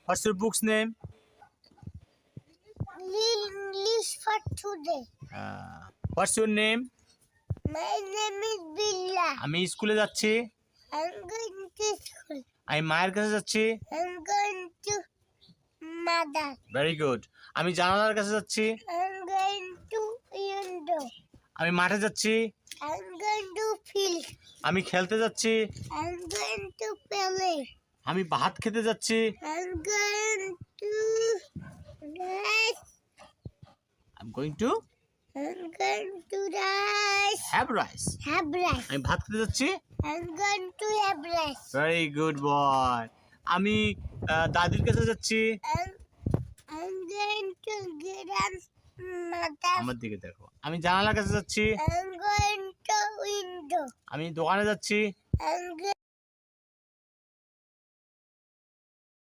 What's your book's name? English for today. What's your name? My name is Billa. আমি স্কুলে যাচ্ছি। I'm going to school. আমি মায়ের কাছে যাচ্ছি। I'm going to mother. Very good. আমি জানালার কাছে যাচ্ছি। I'm going to window. আমি মাঠে যাচ্ছি। I'm going to field. আমি খেলতে যাচ্ছি। I'm going to play. আমি ভাত খেতে যাচ্ছি। I'm going to rice. I'm going to I'm going to rice. have rice. Have rice. আমি ভাত খেতে যাচ্ছি। I'm going to have rice. Very good boy. আমি দাদির কাছে যাচ্ছি। I'm going to get on mother. আমার দিকে দেখো। আমি জানালার কাছে যাচ্ছি। I'm going to window. আমি দোকানে যাচ্ছি। I'm going